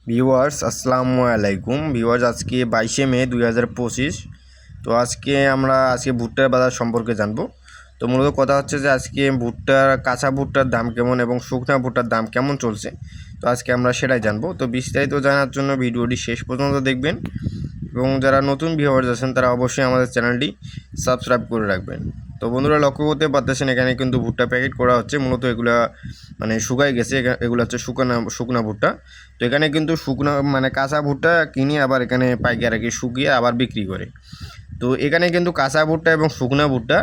Viewers আসসালামু আলাইকুম viewers আজকে 22শে মে 2025। তো আজকে ভুট্টার বাজার সম্পর্কে জানবো। তো মূলত কথা হচ্ছে যে আজকে কাঁচা ভুট্টার দাম কেমন এবং শুকনা ভুট্টার দাম কেমন চলছে। তো আজকে আমরা সেটাই জানবো। তো বিস্তারিত জানার জন্য ভিডিওটি শেষ পর্যন্ত দেখবেন এবং যারা নতুন ভিউয়ার্স আছেন তারা অবশ্যই আমাদের চ্যানেলটি সাবস্ক্রাইব করে রাখবেন। তো বন্ধুরা লক্ষ্য করতে পারতেছেন এখানে কিন্তু ভুট্টা প্যাকেট করা হচ্ছে। মূলত এগুলা শুকাই গেছে, এগুলো হচ্ছে শুকনা ভুট্টা। তো এখানে কিন্তু কাঁচা ভুট্টা কিনে আবার এখানে পাইকারি শুকিয়ে আবার বিক্রি করে। তো এখানে কিন্তু কাঁচা ভুট্টা এবং শুকনা ভুট্টা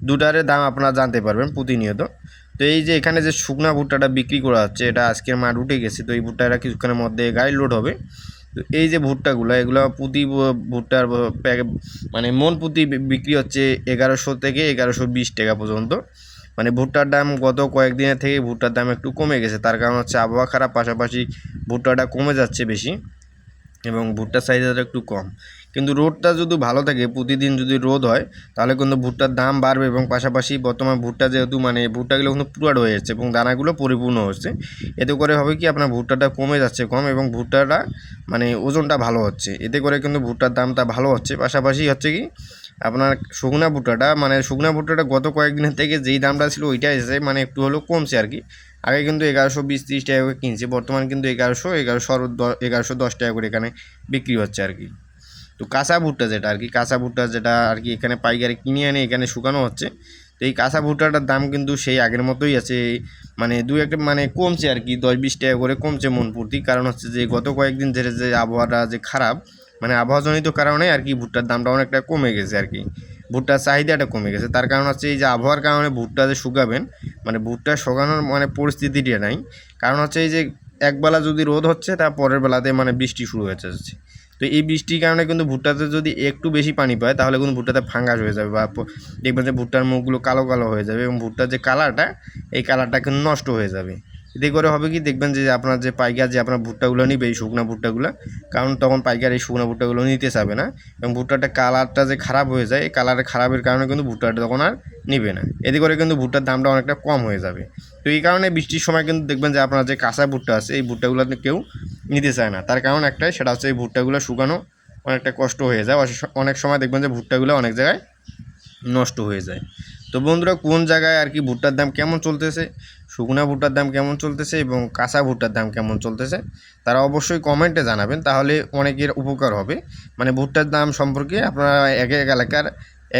দুটারে দাম আপনারা জানতে পারবেন প্রতিনিয়ত। তো এই যে এখানে যে শুকনা ভুট্টাটা বিক্রি করা হচ্ছে এটা আজকের মাঠ উঠে গেছে। তো এই ভুট্টাটা কিছুক্ষণের মধ্যে গাড়ি লোড হবে। তো এই যে ভুট্টাগুলো এগুলো প্রতি ভুট্টার মন প্রতি বিক্রি হচ্ছে 1100 থেকে 1120 টাকা পর্যন্ত। ভুট্টার দাম গত কয়েকদিনের থেকে ভুট্টার দাম একটু কমে গেছে, তার কারণ হচ্ছে আবহাওয়া খারাপ, পাশাপাশি ভুট্টাটা কমে যাচ্ছে বেশি এবং ভুট্টার সাইজটা একটু কম। কিন্তু রোদটা যদি ভালো থাকে, প্রতিদিন যদি রোদ হয় তাহলে কিন্তু ভুট্টার দাম বাড়বে এবং পাশাপাশি বর্তমান ভুট্টা যেহেতু ভুট্টাগুলো কিন্তু পুরাট হয়ে যাচ্ছে এবং দানাগুলো পরিপূর্ণ হচ্ছে। এতে করে হবে কি আপনার ভুট্টাটা কমে যাচ্ছে কম এবং ভুট্টাটা ওজনটা ভালো হচ্ছে। এতে করে কিন্তু ভুট্টার দামটা ভালো হচ্ছে। পাশাপাশি হচ্ছে কি আপনার শুকনা ভুট্টাটা গত কয়েকদিনের থেকে যেই দামটা ছিল ওইটা এসে একটু হলেও কমছে আর কি। আগে কিন্তু 1120-30 টাকা করে কিনছে, বর্তমান কিন্তু 1110 টাকা করে এখানে বিক্রি হচ্ছে আর কি। তো কাঁচা ভুট্টা যেটা আর কি এখানে পাইকারি কিনে আনে এখানে শুকানো হচ্ছে। তো এই কাঁচা ভুট্টাটার দাম কিন্তু সেই আগের মতোই আছে, দু একটা কমছে আর কি, 10-20 টাকা করে কমছে মন প্রতি। কারণ হচ্ছে যে গত কয়েকদিন ধরে যে আবহাওয়াটা যে খারাপ, আবহাওয়াজনিত কারণে আর কি ভুট্টার দামটা অনেকটা কমে গেছে আর কি, ভুট্টার চাহিদাটা কমে গেছে। তার কারণ হচ্ছে এই যে আবহাওয়ার কারণে ভুট্টা যে শুকাবেন ভুট্টা শুকানোর পরিস্থিতিটা নাই। কারণ হচ্ছে এই যে একবেলা যদি রোদ হচ্ছে তার পরের বেলাতে বৃষ্টি শুরু হয়ে যাচ্ছে। তো এই বৃষ্টির কারণে কিন্তু ভুট্টাতে যদি একটু বেশি পানি পায় তাহলে কিন্তু ভুট্টাতে ফাঙ্গাস হয়ে যাবে বা দেখবেন যে ভুট্টার মুখগুলো কালো কালো হয়ে যাবে এবং ভুট্টার যে কালারটা এই কালারটা কিন্তু নষ্ট হয়ে যাবে। এতে করে হবে কি দেখবেন যে আপনার যে পাইকার যে আপনার ভুট্টাগুলো নিবে এই শুকনো ভুট্টাগুলো, কারণ তখন পাইকার এই শুকনো ভুট্টাগুলো নিতে চাবে না এবং ভুট্টাটা কালারটা যে খারাপ হয়ে যায়, এই কালারের খারাপের কারণে কিন্তু ভুট্টাটা তখন আর নিবে না। এতে করে কিন্তু ভুট্টার দামটা অনেকটা কম হয়ে যাবে। তো এই কারণে বৃষ্টির সময় কিন্তু দেখবেন যে আপনার যে কাঁচা ভুট্টা আছে এই ভুট্টাগুলো কেউ নিতে চায় না। তার কারণ একটাই, সেটা হচ্ছে এই ভুট্টাগুলো শুকানো অনেকটা কষ্ট হয়ে যায়। অনেক সময় দেখবেন যে ভুট্টাগুলো অনেক জায়গায় নষ্ট হয়ে যায়। তো বন্ধুরা কোন জায়গায় আর কি ভুট্টার দাম কেমন চলতেছে, শুকনা ভুট্টার দাম কেমন চলতেছে এবং কাঁচা ভুট্টার দাম কেমন চলতেছে তারা অবশ্যই কমেন্টে জানাবেন, তাহলে অনেকের উপকার হবে। ভুট্টার দাম সম্পর্কে আপনারা এক এক এলাকার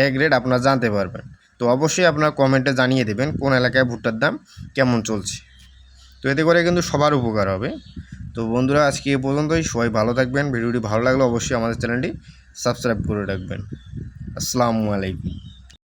এক রেট আপনারা জানতে পারবেন। তো অবশ্যই আপনারা কমেন্টে জানিয়ে দেবেন কোন এলাকায় ভুট্টার দাম কেমন চলছে। তো এতে করে কিন্তু সবার উপকার হবে। তো বন্ধুরা আজকে এ পর্যন্তই, সবাই ভালো থাকবেন। ভিডিওটি ভালো লাগলে অবশ্যই আমাদের চ্যানেলটি সাবস্ক্রাইব করে রাখবেন। আসসালামু আলাইকুম।